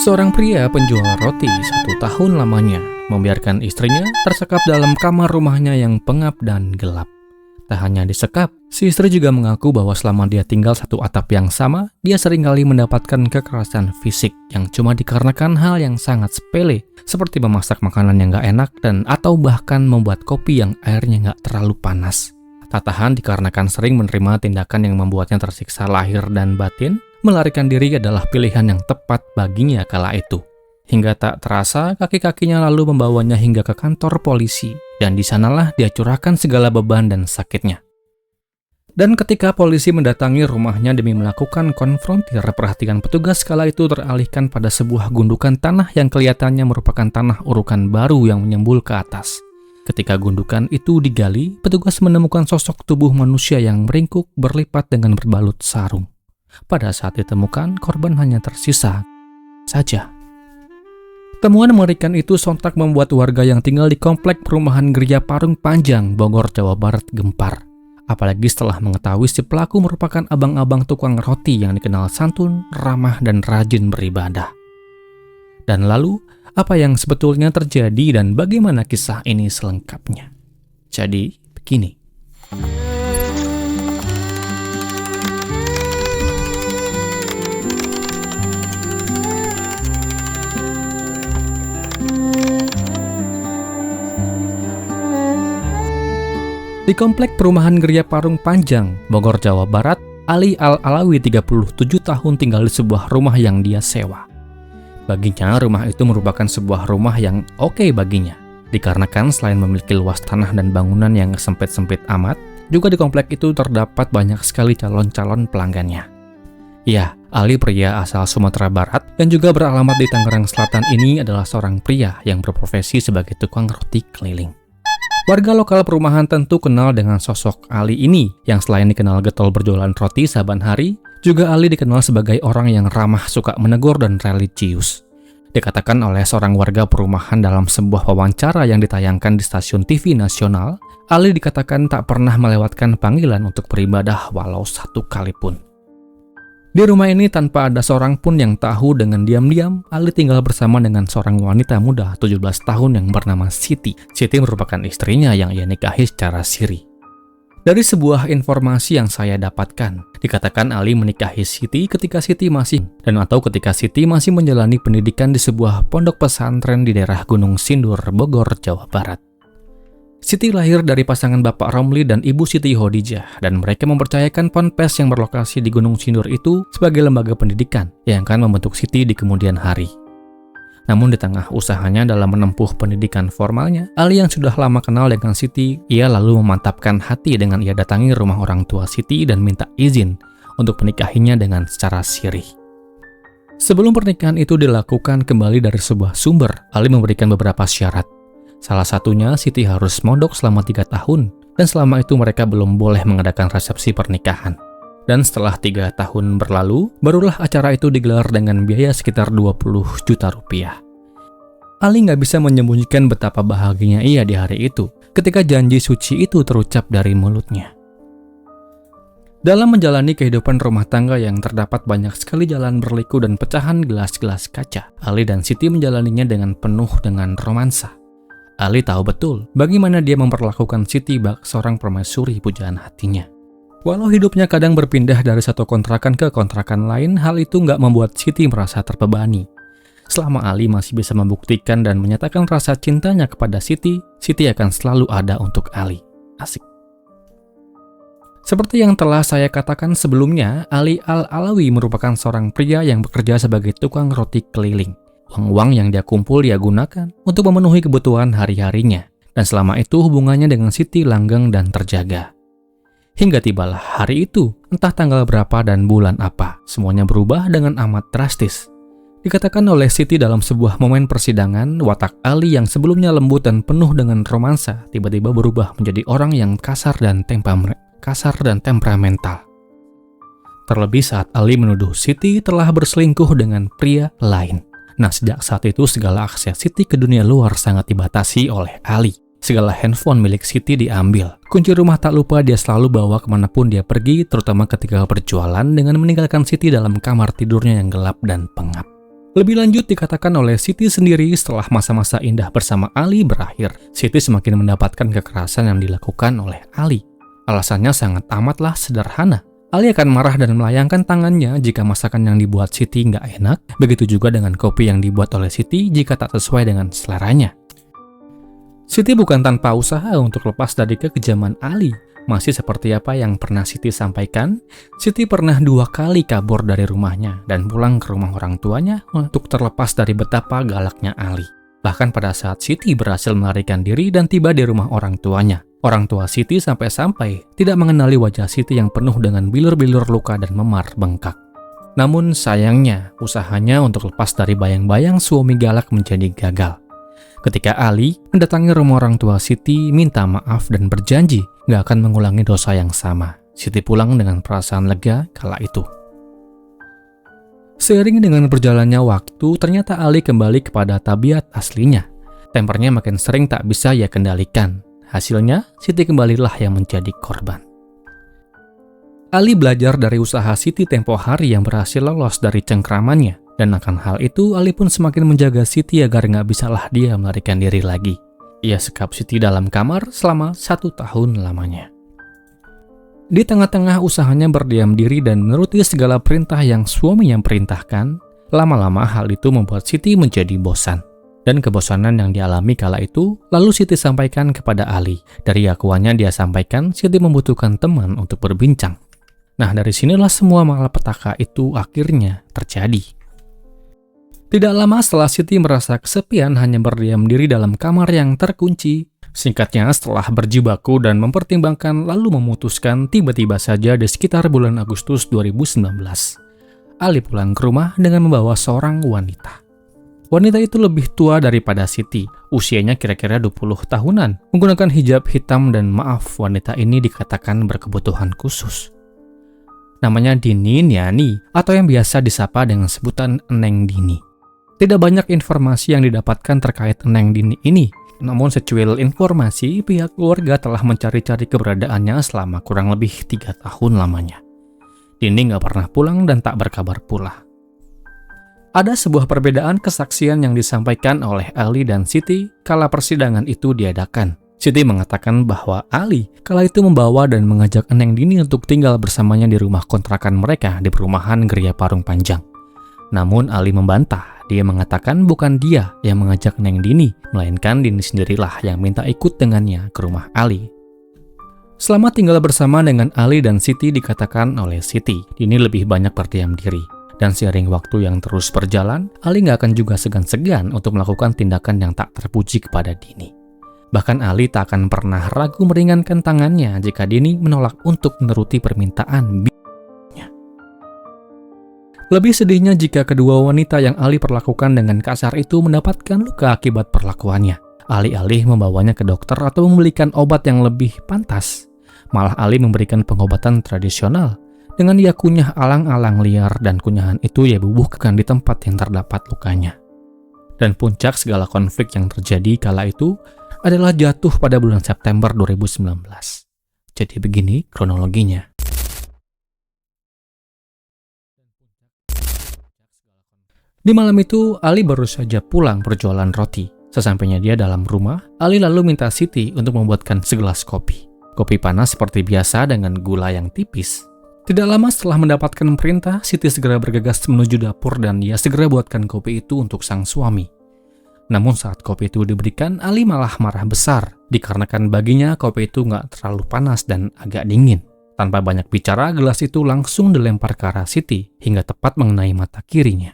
Seorang pria penjual roti 1 tahun lamanya membiarkan istrinya tersekap dalam kamar rumahnya yang pengap dan gelap. Tak hanya disekap, si istri juga mengaku bahwa selama dia tinggal satu atap yang sama, dia seringkali mendapatkan kekerasan fisik yang cuma dikarenakan hal yang sangat sepele, seperti memasak makanan yang gak enak dan atau bahkan membuat kopi yang airnya gak terlalu panas. Tak tahan dikarenakan sering menerima tindakan yang membuatnya tersiksa lahir dan batin, melarikan diri adalah pilihan yang tepat baginya kala itu. Hingga tak terasa kaki-kakinya lalu membawanya hingga ke kantor polisi, dan di sanalah dia curahkan segala beban dan sakitnya. Dan ketika polisi mendatangi rumahnya demi melakukan konfrontir, perhatian petugas kala itu teralihkan pada sebuah gundukan tanah yang kelihatannya merupakan tanah urukan baru yang menyembul ke atas. Ketika gundukan itu digali, petugas menemukan sosok tubuh manusia yang meringkuk berlipat dengan berbalut sarung. Pada saat ditemukan, korban hanya tersisa saja. Temuan mengerikan itu sontak membuat warga yang tinggal di komplek perumahan Geria Parung Panjang, Bogor, Jawa Barat gempar. Apalagi setelah mengetahui si pelaku merupakan abang-abang tukang roti yang dikenal santun, ramah, dan rajin beribadah. Dan lalu, apa yang sebetulnya terjadi dan bagaimana kisah ini selengkapnya? Jadi, begini. Di komplek perumahan Geria Parung Panjang, Bogor, Jawa Barat, Ali Al-Alawi 37 tahun tinggal di sebuah rumah yang dia sewa. Baginya, rumah itu merupakan sebuah rumah yang oke baginya. Dikarenakan selain memiliki luas tanah dan bangunan yang sempit-sempit amat, juga di komplek itu terdapat banyak sekali calon-calon pelanggannya. Ya, Ali, pria asal Sumatera Barat yang juga beralamat di Tangerang Selatan ini adalah seorang pria yang berprofesi sebagai tukang roti keliling. Warga lokal perumahan tentu kenal dengan sosok Ali ini, yang selain dikenal getol berjualan roti saban hari, juga Ali dikenal sebagai orang yang ramah, suka menegur, dan religius. Dikatakan oleh seorang warga perumahan dalam sebuah wawancara yang ditayangkan di stasiun TV nasional, Ali dikatakan tak pernah melewatkan panggilan untuk beribadah walau satu kali pun. Di rumah ini tanpa ada seorang pun yang tahu, dengan diam-diam Ali tinggal bersama dengan seorang wanita muda 17 tahun yang bernama Siti. Siti merupakan istrinya yang ia nikahi secara siri. Dari sebuah informasi yang saya dapatkan, dikatakan Ali menikahi Siti ketika Siti masih menjalani pendidikan di sebuah pondok pesantren di daerah Gunung Sindur, Bogor, Jawa Barat. Siti lahir dari pasangan Bapak Romli dan Ibu Siti Hodijah, dan mereka mempercayakan ponpes yang berlokasi di Gunung Sindur itu sebagai lembaga pendidikan yang akan membentuk Siti di kemudian hari. Namun di tengah usahanya dalam menempuh pendidikan formalnya, Ali yang sudah lama kenal dengan Siti, ia lalu memantapkan hati dengan ia datangi rumah orang tua Siti dan minta izin untuk menikahinya dengan secara sirih. Sebelum pernikahan itu dilakukan kembali dari sebuah sumber, Ali memberikan beberapa syarat. Salah satunya, Siti harus mondok selama 3 tahun, dan selama itu mereka belum boleh mengadakan resepsi pernikahan. Dan setelah 3 tahun berlalu, barulah acara itu digelar dengan biaya sekitar 20 juta rupiah. Ali nggak bisa menyembunyikan betapa bahagianya ia di hari itu, ketika janji suci itu terucap dari mulutnya. Dalam menjalani kehidupan rumah tangga yang terdapat banyak sekali jalan berliku dan pecahan gelas-gelas kaca, Ali dan Siti menjalaninya dengan penuh dengan romansa. Ali tahu betul bagaimana dia memperlakukan Siti bak seorang permaisuri pujaan hatinya. Walau hidupnya kadang berpindah dari satu kontrakan ke kontrakan lain, hal itu nggak membuat Siti merasa terbebani. Selama Ali masih bisa membuktikan dan menyatakan rasa cintanya kepada Siti, Siti akan selalu ada untuk Ali. Asik. Seperti yang telah saya katakan sebelumnya, Ali Al-Alawi merupakan seorang pria yang bekerja sebagai tukang roti keliling. Uang-uang yang dia kumpul dia gunakan untuk memenuhi kebutuhan hari-harinya, dan selama itu hubungannya dengan Siti langgeng dan terjaga. Hingga tibalah hari itu, entah tanggal berapa dan bulan apa, semuanya berubah dengan amat drastis. Dikatakan oleh Siti dalam sebuah momen persidangan, watak Ali yang sebelumnya lembut dan penuh dengan romansa, tiba-tiba berubah menjadi orang yang kasar dan temperamental. Terlebih saat Ali menuduh Siti telah berselingkuh dengan pria lain. Nah, sejak saat itu segala akses Siti ke dunia luar sangat dibatasi oleh Ali. Segala handphone milik Siti diambil. Kunci rumah tak lupa dia selalu bawa kemanapun dia pergi, terutama ketika berjualan, dengan meninggalkan Siti dalam kamar tidurnya yang gelap dan pengap. Lebih lanjut dikatakan oleh Siti sendiri setelah masa-masa indah bersama Ali berakhir, Siti semakin mendapatkan kekerasan yang dilakukan oleh Ali. Alasannya sangat amatlah sederhana. Ali akan marah dan melayangkan tangannya jika masakan yang dibuat Siti nggak enak, begitu juga dengan kopi yang dibuat oleh Siti jika tak sesuai dengan seleranya. Siti bukan tanpa usaha untuk lepas dari kekejaman Ali. Masih seperti apa yang pernah Siti sampaikan, Siti pernah 2 kali kabur dari rumahnya dan pulang ke rumah orang tuanya untuk terlepas dari betapa galaknya Ali. Bahkan pada saat Siti berhasil melarikan diri dan tiba di rumah orang tuanya, orang tua Siti sampai-sampai tidak mengenali wajah Siti yang penuh dengan bilur-bilur luka dan memar bengkak. Namun sayangnya, usahanya untuk lepas dari bayang-bayang suami galak menjadi gagal. Ketika Ali mendatangi rumah orang tua Siti, minta maaf dan berjanji gak akan mengulangi dosa yang sama, Siti pulang dengan perasaan lega kala itu. Seiring dengan berjalannya waktu, ternyata Ali kembali kepada tabiat aslinya. Tempernya makin sering tak bisa ia kendalikan. Hasilnya, Siti kembalilah yang menjadi korban. Ali belajar dari usaha Siti tempo hari yang berhasil lolos dari cengkramannya. Dan akan hal itu, Ali pun semakin menjaga Siti agar nggak bisalah dia melarikan diri lagi. Ia sekap Siti dalam kamar selama 1 tahun lamanya. Di tengah-tengah usahanya berdiam diri dan menuruti segala perintah yang suaminya perintahkan, lama-lama hal itu membuat Siti menjadi bosan. Dan kebosanan yang dialami kala itu, lalu Siti sampaikan kepada Ali. Dari akuannya dia sampaikan, Siti membutuhkan teman untuk berbincang. Nah, dari sinilah semua malapetaka itu akhirnya terjadi. Tidak lama setelah Siti merasa kesepian hanya berdiam diri dalam kamar yang terkunci. Singkatnya, setelah berjibaku dan mempertimbangkan lalu memutuskan, tiba-tiba saja di sekitar bulan Agustus 2019, Ali pulang ke rumah dengan membawa seorang wanita. Wanita itu lebih tua daripada Siti, usianya kira-kira 20 tahunan, menggunakan hijab hitam dan maaf, wanita ini dikatakan berkebutuhan khusus. Namanya Dini Niani atau yang biasa disapa dengan sebutan Neng Dini. Tidak banyak informasi yang didapatkan terkait Neng Dini ini, namun secuil informasi pihak keluarga telah mencari-cari keberadaannya selama kurang lebih 3 tahun lamanya. Dini nggak pernah pulang dan tak berkabar pula. Ada sebuah perbedaan kesaksian yang disampaikan oleh Ali dan Siti kala persidangan itu diadakan. Siti mengatakan bahwa Ali kala itu membawa dan mengajak Neng Dini untuk tinggal bersamanya di rumah kontrakan mereka di perumahan Geria Parung Panjang. Namun Ali membantah. Dia mengatakan bukan dia yang mengajak Neng Dini, melainkan Dini sendirilah yang minta ikut dengannya ke rumah Ali. Selama tinggal bersama dengan Ali dan Siti dikatakan oleh Siti, Dini lebih banyak berdiam diri. Dan seiring waktu yang terus berjalan, Ali nggak akan juga segan-segan untuk melakukan tindakan yang tak terpuji kepada Dini. Bahkan Ali tak akan pernah ragu meringankan tangannya jika Dini menolak untuk menuruti permintaan. Lebih sedihnya jika kedua wanita yang Ali perlakukan dengan kasar itu mendapatkan luka akibat perlakuannya. Alih-alih membawanya ke dokter atau membelikan obat yang lebih pantas, malah Ali memberikan pengobatan tradisional. Dengan ia kunyah alang-alang liar dan kunyahan itu ia bubuhkan di tempat yang terdapat lukanya. Dan puncak segala konflik yang terjadi kala itu adalah jatuh pada bulan September 2019. Jadi begini kronologinya. Di malam itu, Ali baru saja pulang berjualan roti. Sesampainya dia dalam rumah, Ali lalu minta Siti untuk membuatkan segelas kopi. Kopi panas seperti biasa dengan gula yang tipis. Tidak lama setelah mendapatkan perintah, Siti segera bergegas menuju dapur dan ia segera buatkan kopi itu untuk sang suami. Namun saat kopi itu diberikan, Ali malah marah besar, dikarenakan baginya kopi itu nggak terlalu panas dan agak dingin. Tanpa banyak bicara, gelas itu langsung dilempar ke arah Siti hingga tepat mengenai mata kirinya.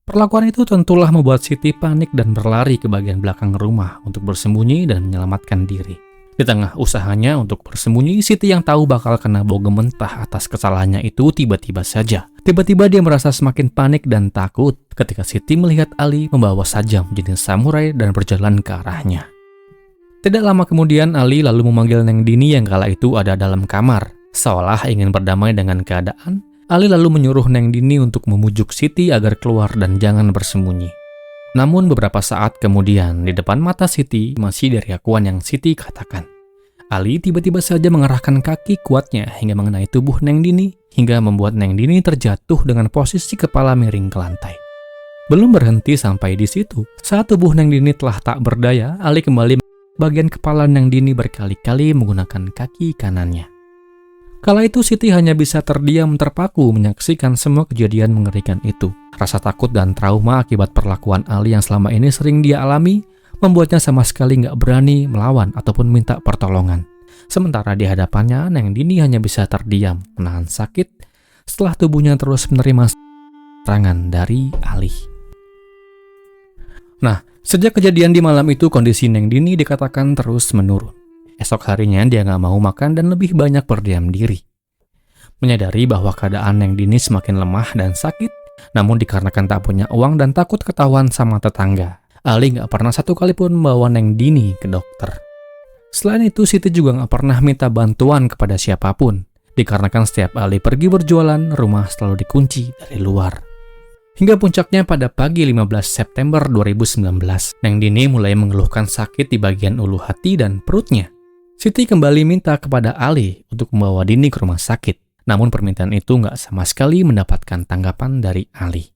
Perlakuan itu tentulah membuat Siti panik dan berlari ke bagian belakang rumah untuk bersembunyi dan menyelamatkan diri. Di tengah usahanya untuk bersembunyi, Siti yang tahu bakal kena bau gementah atas kesalahannya itu tiba-tiba dia merasa semakin panik dan takut ketika Siti melihat Ali membawa sajam jenis samurai dan berjalan ke arahnya. Tidak lama kemudian Ali lalu memanggil Neng Dini yang kala itu ada dalam kamar. Seolah ingin berdamai dengan keadaan, Ali lalu menyuruh Neng Dini untuk memujuk Siti agar keluar dan jangan bersembunyi. Namun beberapa saat kemudian, di depan mata Siti masih dari akuan yang Siti katakan. Ali tiba-tiba saja mengarahkan kaki kuatnya hingga mengenai tubuh Neng Dini, hingga membuat Neng Dini terjatuh dengan posisi kepala miring ke lantai. Belum berhenti sampai di situ. Saat tubuh Neng Dini telah tak berdaya, Ali kembali bagian kepala Neng Dini berkali-kali menggunakan kaki kanannya. Kala itu Siti hanya bisa terdiam terpaku menyaksikan semua kejadian mengerikan itu. Rasa takut dan trauma akibat perlakuan Ali yang selama ini sering dia alami membuatnya sama sekali nggak berani melawan ataupun minta pertolongan. Sementara di hadapannya, Neng Dini hanya bisa terdiam, menahan sakit setelah tubuhnya terus menerima serangan dari Ali. Nah, sejak kejadian di malam itu, kondisi Neng Dini dikatakan terus menurun. Esok harinya dia nggak mau makan dan lebih banyak berdiam diri. Menyadari bahwa keadaan Neng Dini semakin lemah dan sakit, namun dikarenakan tak punya uang dan takut ketahuan sama tetangga, Ali nggak pernah satu kali pun membawa Neng Dini ke dokter. Selain itu, Siti juga nggak pernah minta bantuan kepada siapapun, dikarenakan setiap Ali pergi berjualan, rumah selalu dikunci dari luar. Hingga puncaknya pada pagi 15 September 2019, Neng Dini mulai mengeluhkan sakit di bagian ulu hati dan perutnya. Siti kembali minta kepada Ali untuk membawa Dini ke rumah sakit, namun permintaan itu nggak sama sekali mendapatkan tanggapan dari Ali.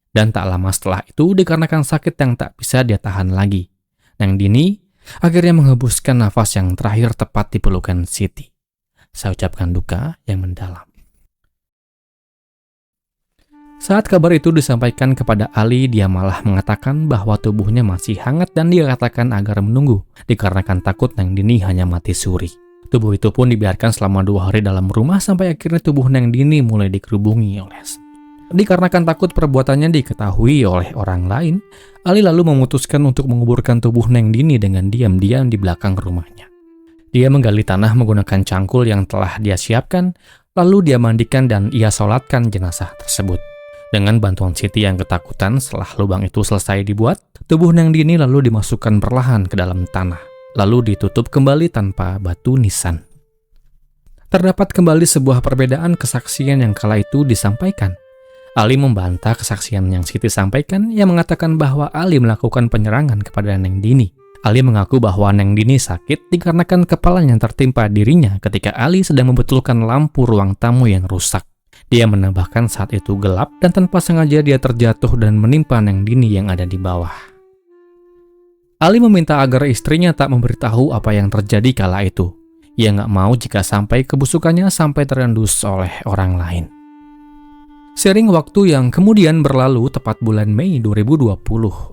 Dan tak lama setelah itu, dikarenakan sakit yang tak bisa dia tahan lagi, Neng Dini akhirnya menghembuskan nafas yang terakhir tepat di pelukan Siti. Saya ucapkan duka yang mendalam. Saat kabar itu disampaikan kepada Ali, dia malah mengatakan bahwa tubuhnya masih hangat dan dia katakan agar menunggu, dikarenakan takut Neng Dini hanya mati suri. Tubuh itu pun dibiarkan selama 2 hari dalam rumah sampai akhirnya tubuh Neng Dini mulai dikerubungi oleh. Dikarenakan takut perbuatannya diketahui oleh orang lain, Ali lalu memutuskan untuk menguburkan tubuh Neng Dini dengan diam-diam di belakang rumahnya. Dia menggali tanah menggunakan cangkul yang telah dia siapkan, lalu dia mandikan dan ia sholatkan jenazah tersebut. Dengan bantuan Siti yang ketakutan, setelah lubang itu selesai dibuat, tubuh Neng Dini lalu dimasukkan perlahan ke dalam tanah, lalu ditutup kembali tanpa batu nisan. Terdapat kembali sebuah perbedaan kesaksian yang kala itu disampaikan. Ali membantah kesaksian yang Siti sampaikan, yang mengatakan bahwa Ali melakukan penyerangan kepada Neng Dini. Ali mengaku bahwa Neng Dini sakit dikarenakan kepalanya tertimpa dirinya ketika Ali sedang membetulkan lampu ruang tamu yang rusak. Dia menambahkan saat itu gelap dan tanpa sengaja dia terjatuh dan menimpa Neng Dini yang ada di bawah. Ali meminta agar istrinya tak memberitahu apa yang terjadi kala itu. Ia nggak mau jika sampai kebusukannya sampai terendus oleh orang lain. Seiring waktu yang kemudian berlalu, tepat bulan Mei 2020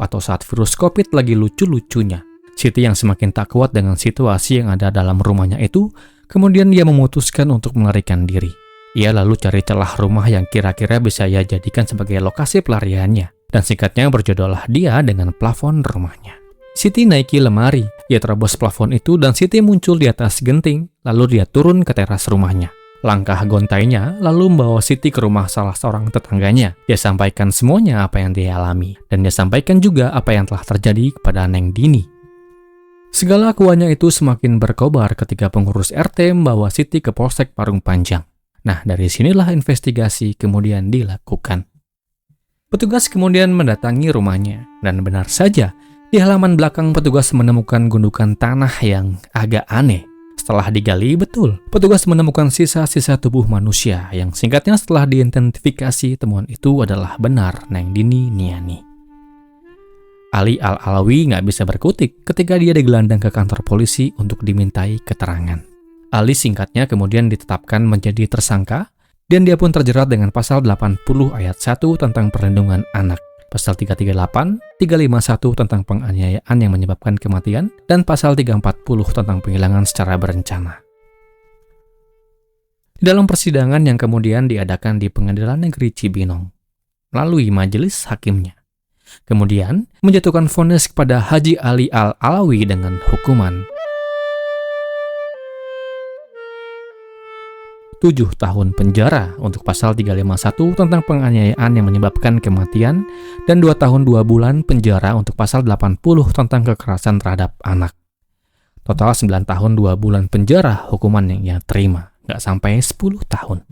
atau saat virus COVID lagi lucu-lucunya, Siti yang semakin tak kuat dengan situasi yang ada dalam rumahnya itu, kemudian dia memutuskan untuk melarikan diri. Ia lalu cari celah rumah yang kira-kira bisa ia jadikan sebagai lokasi pelariannya, dan singkatnya berjodohlah dia dengan plafon rumahnya. Siti naiki lemari, ia terobos plafon itu dan Siti muncul di atas genting, lalu dia turun ke teras rumahnya. Langkah gontainya lalu membawa Siti ke rumah salah seorang tetangganya. Dia sampaikan semuanya apa yang dia alami, dan dia sampaikan juga apa yang telah terjadi kepada Neng Dini. Segala kuahnya itu semakin berkobar ketika pengurus RT membawa Siti ke Polsek Parung Panjang. Nah, dari sinilah investigasi kemudian dilakukan. Petugas kemudian mendatangi rumahnya, dan benar saja, di halaman belakang petugas menemukan gundukan tanah yang agak aneh. Setelah digali betul, petugas menemukan sisa-sisa tubuh manusia yang singkatnya setelah diidentifikasi temuan itu adalah benar Neng Dini Niani. Ali Al-Alawi nggak bisa berkutik ketika dia digelandang ke kantor polisi untuk dimintai keterangan. Ali singkatnya kemudian ditetapkan menjadi tersangka, dan dia pun terjerat dengan pasal 80 ayat 1 tentang perlindungan anak, pasal 338, 351 tentang penganiayaan yang menyebabkan kematian, dan pasal 340 tentang penghilangan secara berencana. Dalam persidangan yang kemudian diadakan di Pengadilan Negeri Cibinong, melalui majelis hakimnya, kemudian menjatuhkan vonis kepada Haji Ali Al-Alawi dengan hukuman 7 tahun penjara untuk pasal 351 tentang penganiayaan yang menyebabkan kematian dan 2 tahun 2 bulan penjara untuk pasal 80 tentang kekerasan terhadap anak. Total 9 tahun 2 bulan penjara hukuman yang ia terima, nggak sampai 10 tahun.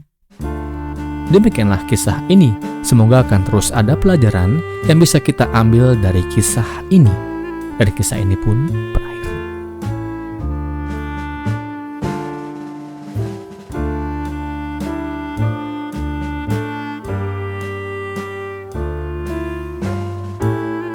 Demikianlah kisah ini. Semoga akan terus ada pelajaran yang bisa kita ambil dari kisah ini. Dari kisah ini pun